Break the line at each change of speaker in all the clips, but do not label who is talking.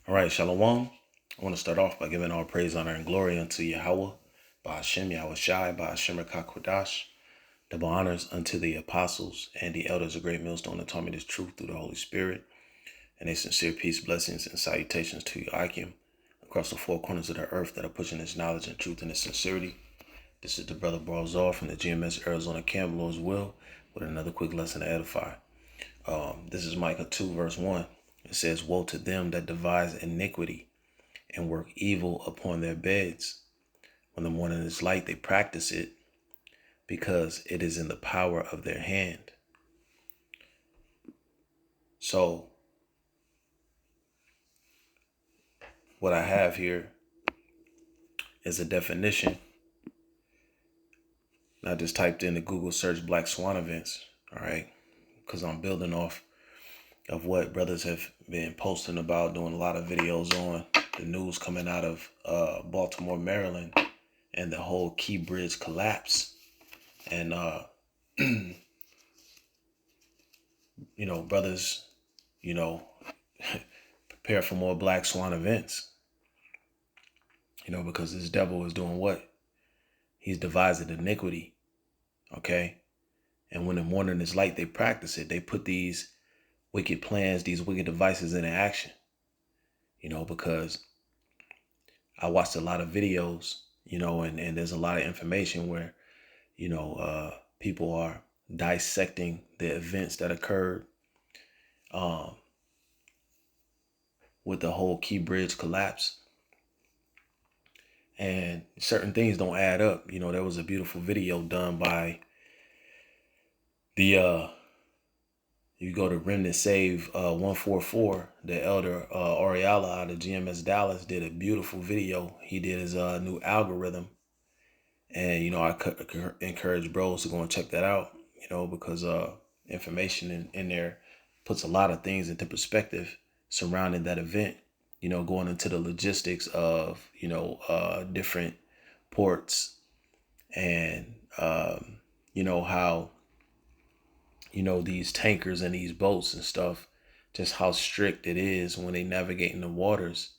All right, Shalom. I want to start off by giving all praise, honor, and glory unto Yahweh, by Hashem, Yahweh Shai, by Hashem Kodash. Double honors unto the apostles and the elders of Great Millstone that taught me this truth through the Holy Spirit. And a sincere peace, blessings, and salutations to Yakim across the four corners of the earth that are pushing this knowledge and truth and this sincerity. This is the brother Barzal from the GMS Arizona Camp, Lord's Will, with another quick lesson to edify. This is Micah 2, verse 1. It says, "Woe to them that devise iniquity and work evil upon their beds. When the morning is light, they practice it, because it is in the power of their hand." So what I have here is a definition. I just typed in the Google search Black Swan events, all right? Because I'm building off of what brothers have been posting about, doing a lot of videos on the news coming out of Baltimore, Maryland, and the whole Key Bridge collapse. And, brothers, prepare for more Black Swan events, because this devil is doing what? He's devising iniquity, okay? And when the morning is light, they practice it. They put these wicked plans, these wicked devices into action, because I watched a lot of videos, and there's a lot of information where, people are dissecting the events that occurred with the whole Key Bridge collapse. And certain things don't add up. There was a beautiful video done by you go to Remnant Save 144, the elder Oriala out of GMS Dallas did a beautiful video. He did his new algorithm. And, I encourage bros to go and check that out, because information in there puts a lot of things into perspective surrounding that event, going into the logistics of, different ports and, how, these tankers and these boats and stuff, just how strict it is when they navigate in the waters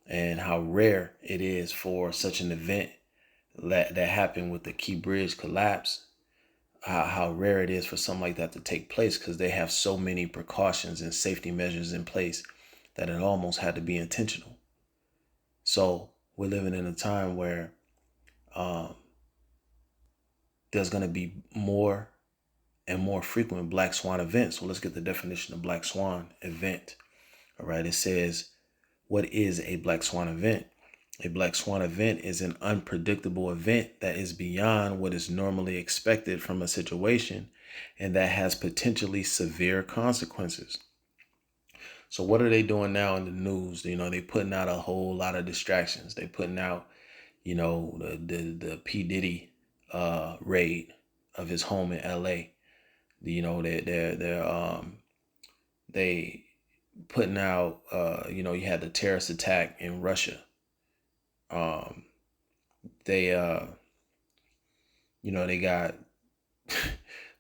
and how rare it is for such an event that happened with the Key Bridge collapse, how rare it is for something like that to take place, because they have so many precautions and safety measures in place that it almost had to be intentional. So we're living in a time where there's going to be more and more frequent Black Swan events. So let's get the definition of Black Swan event. All right. It says, what is a Black Swan event? A Black Swan event is an unpredictable event that is beyond what is normally expected from a situation and that has potentially severe consequences. So what are they doing now in the news? They putting out a whole lot of distractions. They putting out, the P. Diddy raid of his home in LA. They putting out, you had the terrorist attack in Russia. They got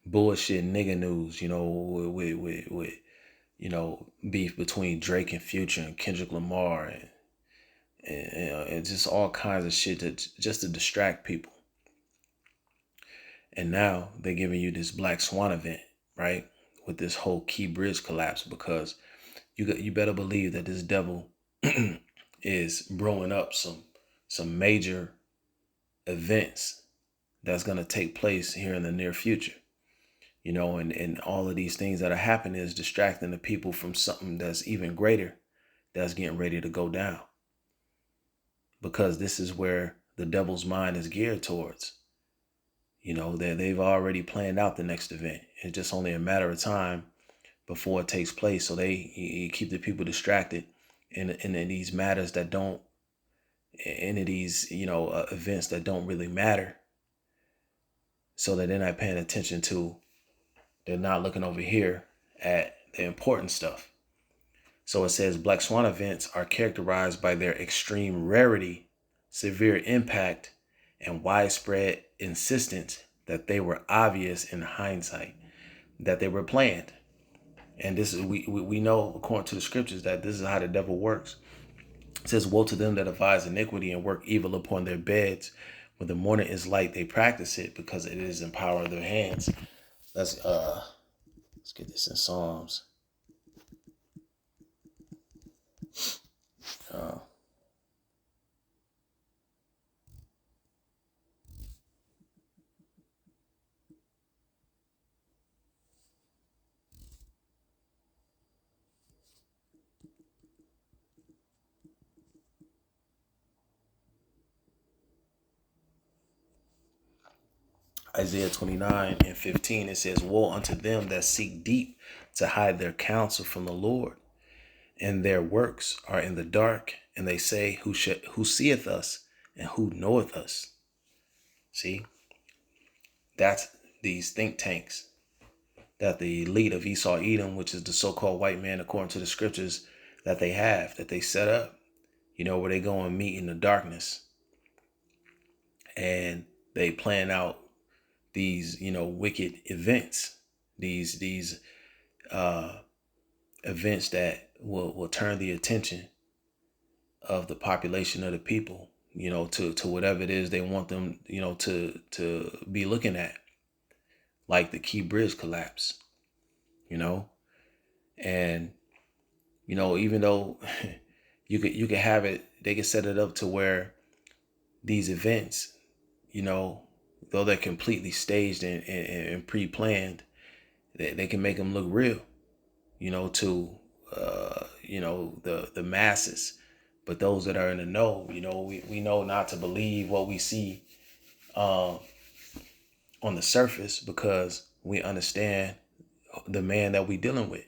bullshit nigga news, with beef between Drake and Future and Kendrick Lamar and just all kinds of shit just to distract people. And now they're giving you this Black Swan event, right? With this whole Key Bridge collapse, because you better believe that this devil is brewing up some major events that's going to take place here in the near future, and all of these things that are happening is distracting the people from something that's even greater that's getting ready to go down, because this is where the devil's mind is geared towards. They've already planned out the next event. It's just only a matter of time before it takes place. So they keep the people distracted in these matters that don't, into these, events that don't really matter, so that they're not paying attention to, they're not looking over here at the important stuff. So it says Black Swan events are characterized by their extreme rarity, severe impact, and widespread insistence that they were obvious in hindsight, that they were planned. And this is, we know, according to the scriptures, that this is how the devil works. It says, woe to them that devise iniquity and work evil upon their beds. When the morning is light, they practice it because it is in power of their hands. Let's get this in Psalms. Uh, Isaiah 29:15, it says, woe unto them that seek deep to hide their counsel from the Lord, and their works are in the dark, and they say, who seeth us, and who knoweth us? See, that's these think tanks that the elite of Esau Edom, which is the so-called white man according to the scriptures, that they set up, where they go and meet in the darkness, and they plan out these, wicked events, these events that will turn the attention of the population of the people, to whatever it is they want them, to be looking at, like the Key Bridge collapse, and even though you could have it, they could set it up to where these events, though they're completely staged and pre-planned, they can make them look real, to the masses. But those that are in the know, we know not to believe what we see on the surface, because we understand the man that we're dealing with.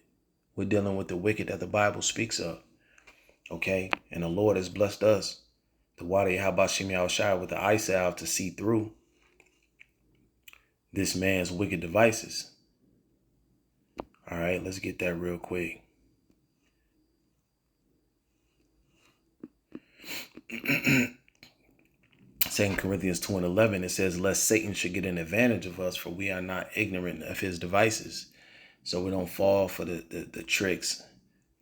We're dealing with the wicked that the Bible speaks of. Okay. And the Lord has blessed us, the water Yahabashim Yahushua, with the eye salve to see through this man's wicked devices. All right, let's get that real quick. Second Corinthians 2:11, it says, lest Satan should get an advantage of us, for we are not ignorant of his devices. So we don't fall for the tricks,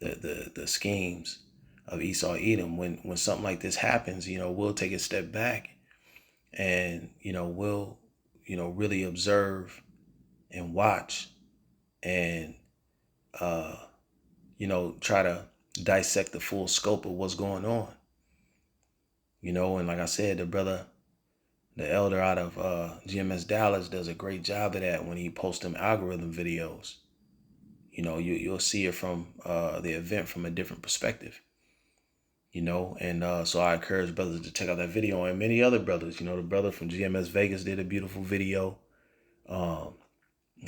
the schemes of Esau Edom. When something like this happens, we'll take a step back, and we'll really observe and watch, and try to dissect the full scope of what's going on. And like I said, the elder out of GMS Dallas does a great job of that when he posts them algorithm videos. You'll see it from the event from a different perspective. And so I encourage brothers to check out that video, and many other brothers. The brother from GMS Vegas did a beautiful video.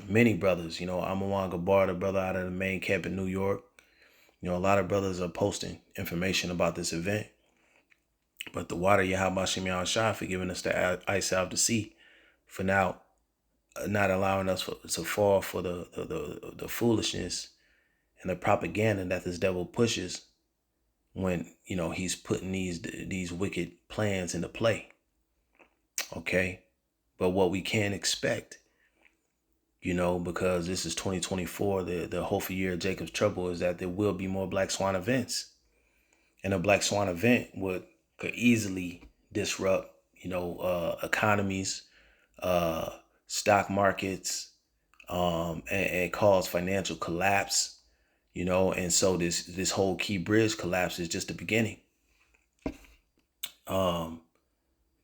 Many brothers, Amawan Gabar, the brother out of the main camp in New York. A lot of brothers are posting information about this event. But the water Yahabashim Yahushua for giving us the ice out to see, for now not allowing us to fall for the foolishness and the propaganda that this devil pushes when he's putting these wicked plans into play. Okay, but what we can expect, because this is 2024, the hope for year of Jacob's trouble, is that there will be more Black Swan events, and a Black Swan event could easily disrupt, economies, stock markets, and cause financial collapse, and so this whole Key Bridge collapse is just the beginning.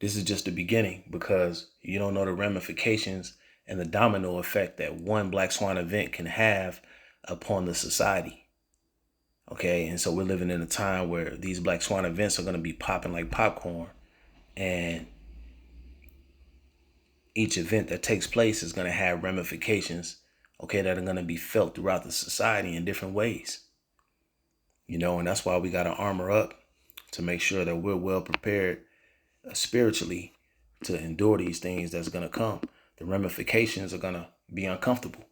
This is just the beginning, because you don't know the ramifications and the domino effect that one Black Swan event can have upon the society. Okay, and so we're living in a time where these Black Swan events are going to be popping like popcorn, and each event that takes place is going to have ramifications, okay, that are going to be felt throughout the society in different ways. And that's why we got to armor up to make sure that we're well prepared spiritually to endure these things that's going to come. The ramifications are going to be uncomfortable.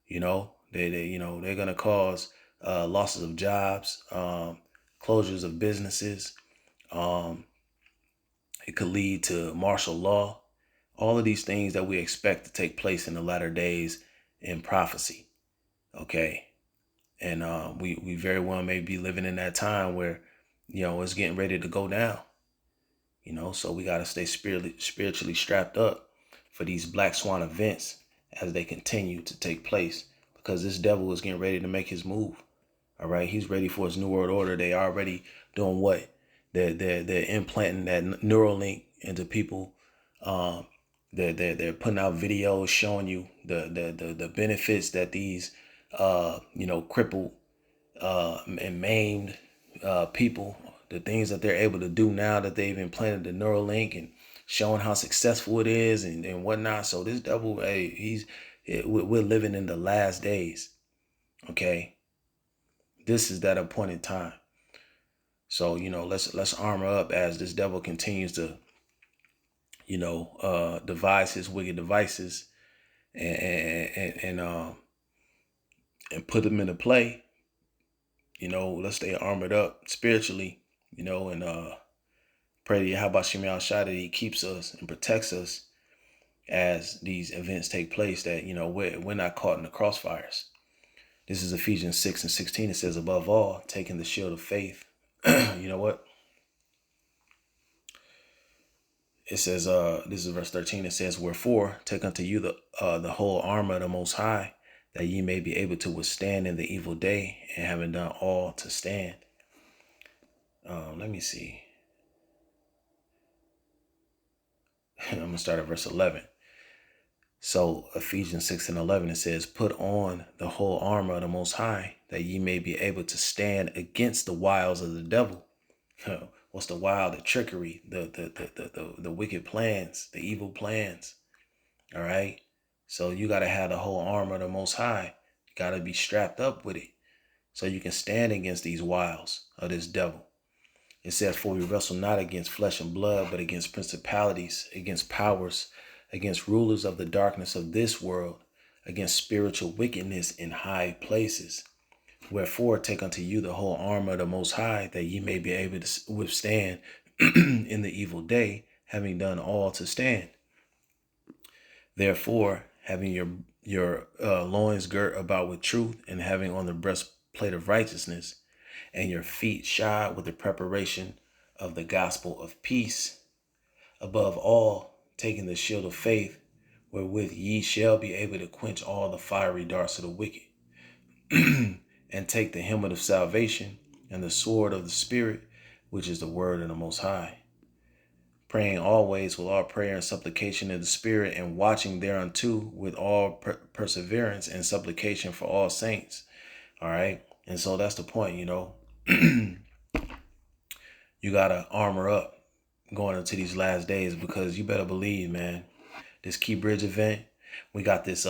They're going to cause losses of jobs, closures of businesses. It could lead to martial law. All of these things that we expect to take place in the latter days in prophecy. Okay. And we very well may be living in that time where, it's getting ready to go down. So we got to stay spiritually strapped up for these black swan events as they continue to take place, because this devil is getting ready to make his move. All right, he's ready for his new world order. They already doing what? They're implanting that neural link into people. They're putting out videos showing you the benefits that these crippled and maimed people, the things that they're able to do now that they've implanted the neural link, and showing how successful it is and whatnot. So this devil, hey, we're living in the last days. Okay, this is that appointed time. So let's armor up as this devil continues to devise his wicked devices and put them into play. Let's stay armored up spiritually. And pray to Yahweh Shem Shai that he keeps us and protects us as these events take place, that we're not caught in the crossfires. This is Ephesians 6:16. It says, above all, taking the shield of faith. You know what? It says, this is verse 13. It says, wherefore take unto you the whole armor of the Most High, that ye may be able to withstand in the evil day, and having done all to stand. Let me see. I'm going to start at verse 11. So Ephesians 6:11, it says, put on the whole armor of the Most High, that ye may be able to stand against the wiles of the devil. What's the wile? The trickery, the wicked plans, the evil plans. All right. So you got to have the whole armor of the Most High. You got to be strapped up with it so you can stand against these wiles of this devil. It says, for we wrestle not against flesh and blood, but against principalities, against powers, against rulers of the darkness of this world, against spiritual wickedness in high places. Wherefore take unto you the whole armor of the Most High, that ye may be able to withstand in the evil day, having done all to stand. Therefore, having your loins girt about with truth, and having on the breastplate of righteousness, and your feet shod with the preparation of the gospel of peace. Above all, taking the shield of faith, wherewith ye shall be able to quench all the fiery darts of the wicked. And take the helmet of salvation and the sword of the Spirit, which is the word of the Most High. Praying always with all prayer and supplication in the Spirit, and watching thereunto with all perseverance and supplication for all saints. All right. And so that's the point, you got to armor up going into these last days, because you better believe, man, this Key Bridge event, we got this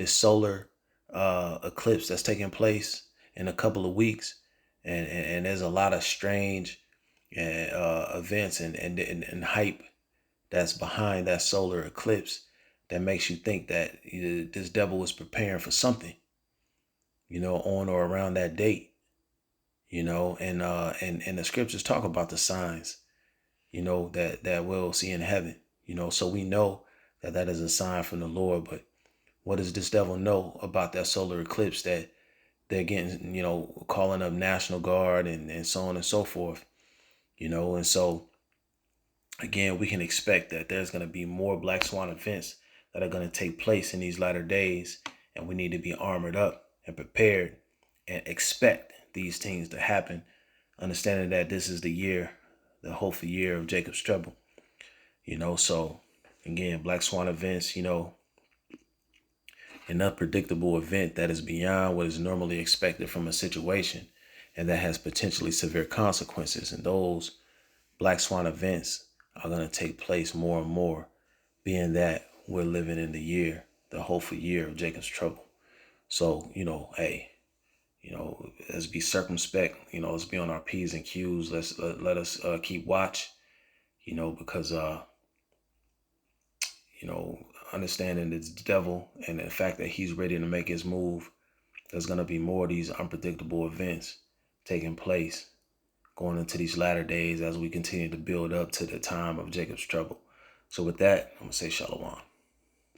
solar eclipse that's taking place in a couple of weeks, and there's a lot of strange events and hype that's behind that solar eclipse that makes you think that this devil was preparing for something, on or around that date, and the scriptures talk about the signs, that we'll see in heaven, so we know that is a sign from the Lord. But what does this devil know about that solar eclipse that they're getting, calling up National Guard and so on and so forth, and so again, we can expect that there's going to be more black swan events that are going to take place in these latter days, and we need to be armored up and prepared and expect these things to happen, understanding that this is the year, the hopeful year of Jacob's trouble, so again, black swan events, an unpredictable event that is beyond what is normally expected from a situation, and that has potentially severe consequences. And those black swan events are going to take place more and more, being that we're living in the hopeful year of Jacob's trouble. So, hey, let's be circumspect, let's be on our P's and Q's. Let us keep watch, because, understanding this devil and the fact that he's ready to make his move, there's going to be more of these unpredictable events taking place going into these latter days as we continue to build up to the time of Jacob's trouble. So with that, I'm going to say shalom.